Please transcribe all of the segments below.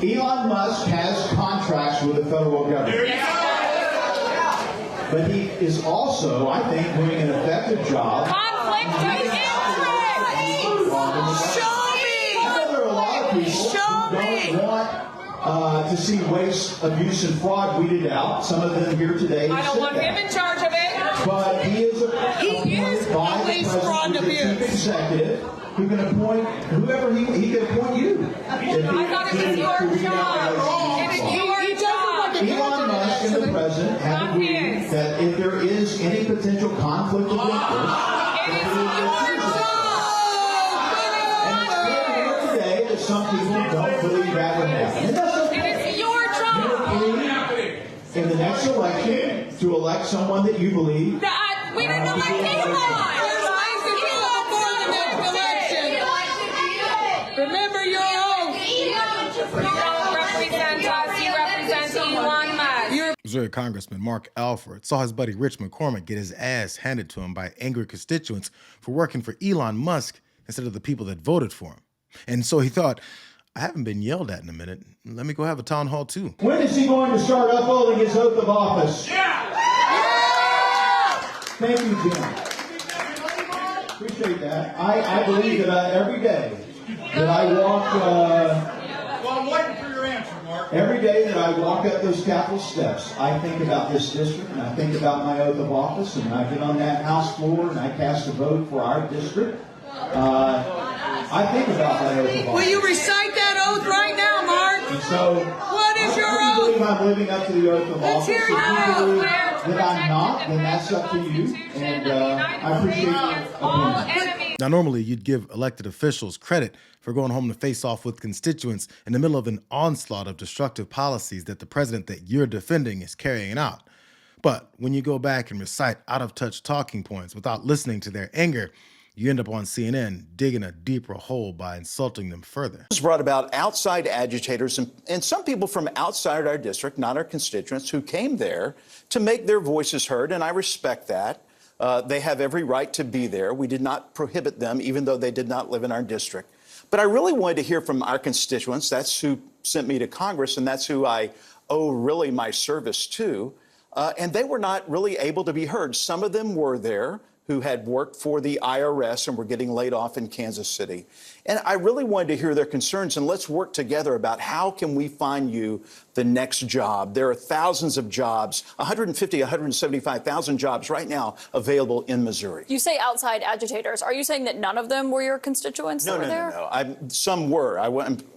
Elon Musk has contracts with the federal government. But he is also, I think, doing an effective job. Conflict of interest! Show me! I know there are a lot of people who don't want to see waste, abuse, and fraud weeded out. Some of them here today. I don't want him in charge of it. But he is appointed by the president, the chief executive, who can appoint whoever he can appoint you. I thought it was your job. It is your job. Elon Musk and the president have agreed that if there is any potential conflict of interest, It is your and it's clear here today that some people don't believe that would happen. And that's okay. It is your job. In the next election, to elect someone that you believe. We didn't elect Elon. Remember your oath. You don't represent us. You represent Elon Musk. Missouri Congressman Mark Alford saw his buddy Rich McCormick get his ass handed to him by angry constituents for working for Elon Musk instead of the people that voted for him. And so he thought, I haven't been yelled at in a minute. Let me go have a town hall too. When is he going to start upholding his oath of office? Yeah! Thank you, Jim. Appreciate that. I believe that every day that I walk... Well, I'm waiting for your answer, Mark. Every day that I walk up those Capitol steps, I think about this district, and I think about my oath of office, and I get on that House floor, and I cast a vote for our district. I think about my oath of office. Will you recite that oath right now, Mark? And so, what is your if you oath? believe I'm living up to the oath of office. hear If your you oath. believe that I'm not, then that's up to you, and I appreciate your opinion. Now, normally you'd give elected officials credit for going home to face off with constituents in the middle of an onslaught of destructive policies that the president that you're defending is carrying out. But when you go back and recite out-of-touch talking points without listening to their anger, you end up on CNN digging a deeper hole by insulting them further. This brought about outside agitators and some people from outside our district, not our constituents, who came there to make their voices heard, and I respect that. They have every right to be there. We did not prohibit them, even though they did not live in our district. But I really wanted to hear from our constituents. That's who sent me to Congress, and that's who I owe really my service to. And they were not really able to be heard. Some of them were there who had worked for the IRS and were getting laid off in Kansas City. And I really wanted to hear their concerns, and let's work together about how can we find you the next job. There are thousands of jobs, 150, 175,000 jobs right now available in Missouri. You say outside agitators. Are you saying that none of them were your constituents that were there? No. Some were.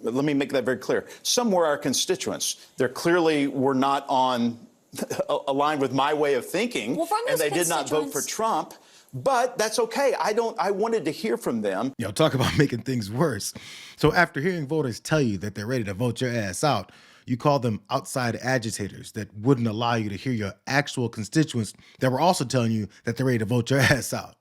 Let me make that very clear. Some were our constituents. They clearly were not aligned with my way of thinking, and they did not vote for Trump. But that's okay. I wanted to hear from them. Talk about making things worse. So after hearing voters tell you that they're ready to vote your ass out, you call them outside agitators that wouldn't allow you to hear your actual constituents that were also telling you that they're ready to vote your ass out.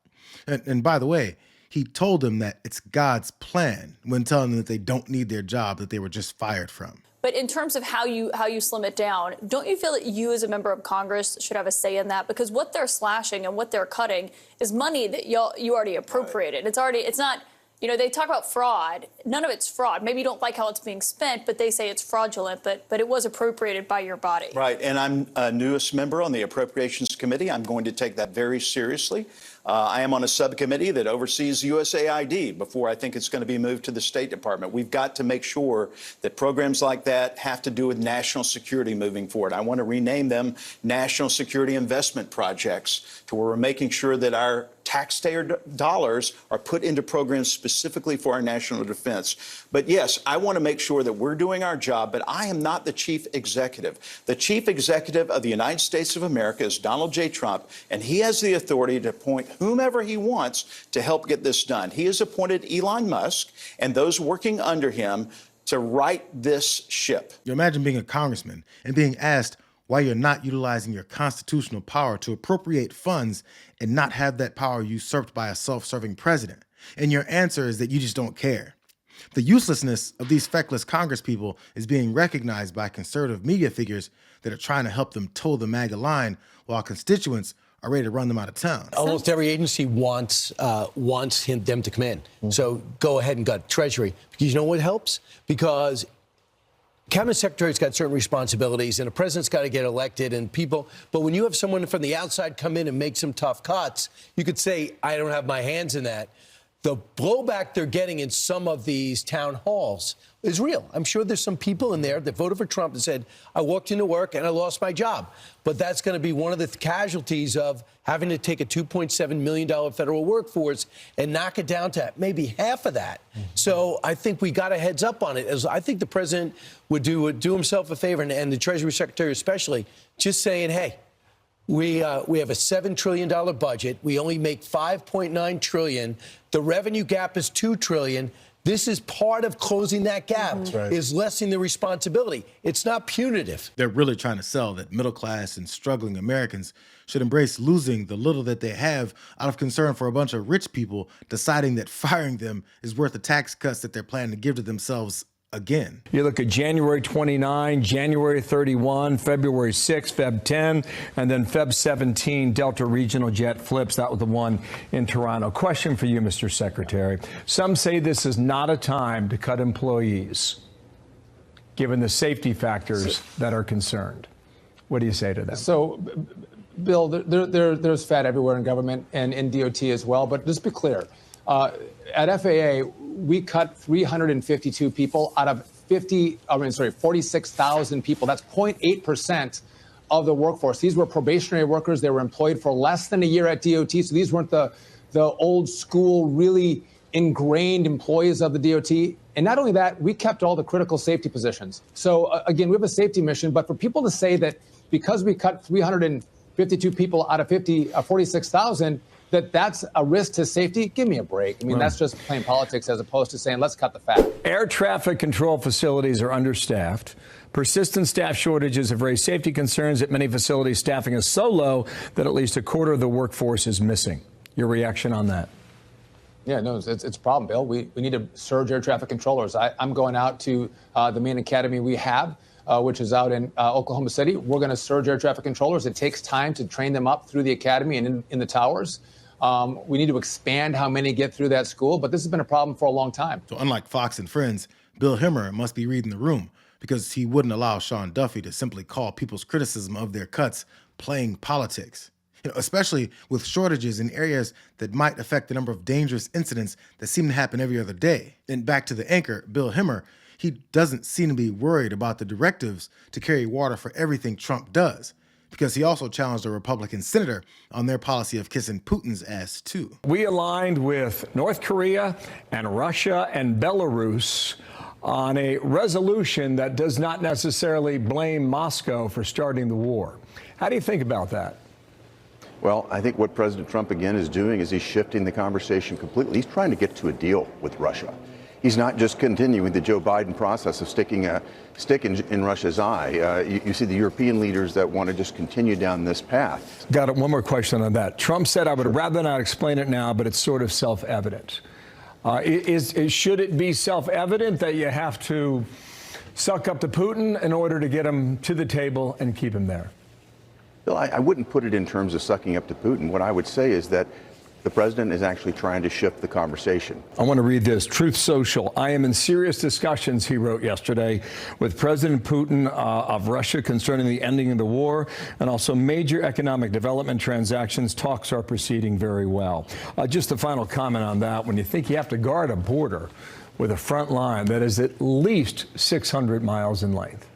And by the way, he told them that it's God's plan when telling them that they don't need their job that they were just fired from. But in terms of how you slim it down, don't you feel that you as a member of Congress should have a say in that? Because what they're slashing and what they're cutting is money that you already appropriated. Right. It's not, they talk about fraud. None of it's fraud. Maybe you don't like how it's being spent, but they say it's fraudulent, but it was appropriated by your body. Right, and I'm a newest member on the Appropriations Committee. I'm going to take that very seriously. I am on a subcommittee that oversees USAID before I think it's going to be moved to the State Department. We've got to make sure that programs like that have to do with national security moving forward. I want to rename them National Security Investment Projects, to where we're making sure that our taxpayer dollars are put into programs specifically for our national defense. But yes, I want to make sure that we're doing our job, but I am not the chief executive. The chief executive of the United States of America is Donald J. Trump, and he has the authority to appoint whomever he wants to help get this done. He has appointed Elon Musk and those working under him to right this ship. You imagine being a congressman and being asked why you're not utilizing your constitutional power to appropriate funds and not have that power usurped by a self-serving president. And your answer is that you just don't care. The uselessness of these feckless congresspeople is being recognized by conservative media figures that are trying to help them toe the MAGA line, while constituents are ready to run them out of town. Almost every agency wants them to come in. So go ahead and gut Treasury. Because you know what helps? Because cabinet secretary's got certain responsibilities, and the president's got to get elected, and people. But when you have someone from the outside come in and make some tough cuts, you could say, I don't have my hands in that. The blowback they're getting in some of these town halls is real. I'm sure there's some people in there that voted for Trump and said, I walked into work and I lost my job. But that's going to be one of the casualties of having to take a $2.7 million federal workforce and knock it down to maybe half of that. So I think we got a heads up on it. As I think the president would do himself a favor, and the Treasury Secretary especially, just saying, hey, we have a $7 trillion budget. We only make $5.9 trillion. The revenue gap is $2 trillion. This is part of closing that gap, is lessening the responsibility. It's not punitive. They're really trying to sell that middle class and struggling Americans should embrace losing the little that they have out of concern for a bunch of rich people deciding that firing them is worth the tax cuts that they're planning to give to themselves again. You look at January 29, January 31, February 6, Feb 10, and then Feb 17, Delta Regional Jet flips. That was the one in Toronto. Question for you, Mr. Secretary. Some say this is not a time to cut employees, given the safety factors that are concerned. What do you say to that? So, Bill, there's fat everywhere in government and in DOT as well. But just be clear, at FAA, we cut 352 people out of 46,000 people. That's 0.8% of the workforce. These were probationary workers. They were employed for less than a year at DOT. So these weren't the old school, really ingrained employees of the DOT. And not only that, we kept all the critical safety positions. So again, we have a safety mission. But for people to say that because we cut 352 people out of 46,000, that's a risk to safety, give me a break. I mean, that's just plain politics as opposed to saying, let's cut the fat. Air traffic control facilities are understaffed. Persistent staff shortages have raised safety concerns at many facilities. Staffing is so low that at least a quarter of the workforce is missing. Your reaction on that? Yeah, no, it's a problem, Bill. We need to surge air traffic controllers. I'm going out to the main academy we have, which is out in Oklahoma City. We're going to surge air traffic controllers. It takes time to train them up through the academy and in the towers. We need to expand how many get through that school, but this has been a problem for a long time. So unlike Fox and Friends, Bill Hemmer must be reading the room, because he wouldn't allow Sean Duffy to simply call people's criticism of their cuts playing politics. Especially with shortages in areas that might affect the number of dangerous incidents that seem to happen every other day. And back to the anchor, Bill Hemmer, he doesn't seem to be worried about the directives to carry water for everything Trump does, because he also challenged a Republican senator on their policy of kissing Putin's ass, too. We aligned with North Korea and Russia and Belarus on a resolution that does not necessarily blame Moscow for starting the war. How do you think about that? Well, I think what President Trump, again, is doing is he's shifting the conversation completely. He's trying to get to a deal with Russia. He's not just continuing the Joe Biden process of sticking a stick in Russia's eye. You see the European leaders that want to just continue down this path. Got it. One more question on that. Trump said, I would rather not explain it now, but it's sort of self-evident. Should it be self-evident that you have to suck up to Putin in order to get him to the table and keep him there? Bill, I wouldn't put it in terms of sucking up to Putin. What I would say is that the president is actually trying to shift the conversation. I want to read this. Truth Social. I am in serious discussions, he wrote yesterday, with President Putin of Russia concerning the ending of the war and also major economic development transactions. Talks are proceeding very well. Just a final comment on that. When you think you have to guard a border with a front line that is at least 600 miles in length.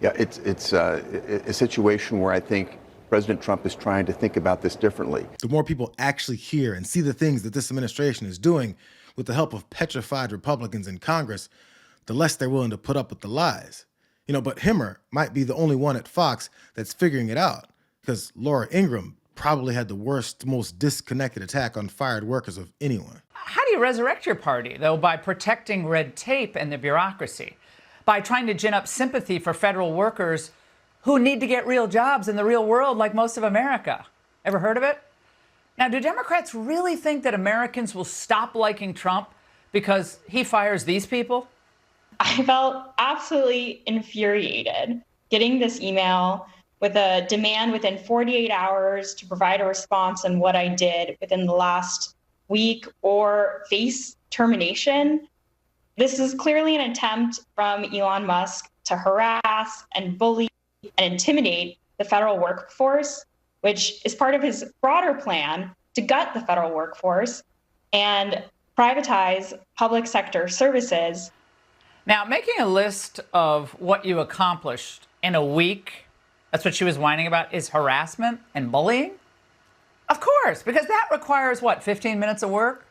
Yeah, it's a situation where I think President Trump is trying to think about this differently. The more people actually hear and see the things that this administration is doing with the help of petrified Republicans in Congress, the less they're willing to put up with the lies. But Hemmer might be the only one at Fox that's figuring it out, because Laura Ingraham probably had the worst, most disconnected attack on fired workers of anyone. How do you resurrect your party, though? By protecting red tape and the bureaucracy, by trying to gin up sympathy for federal workers who need to get real jobs in the real world like most of America. Ever heard of it? Now, do Democrats really think that Americans will stop liking Trump because he fires these people? I felt absolutely infuriated getting this email with a demand within 48 hours to provide a response on what I did within the last week or face termination. This is clearly an attempt from Elon Musk to harass and bully and intimidate the federal workforce, which is part of his broader plan to gut the federal workforce and privatize public sector services. Now, making a list of what you accomplished in a week, that's what she was whining about, is harassment and bullying? Of course, because that requires, what, 15 minutes of work?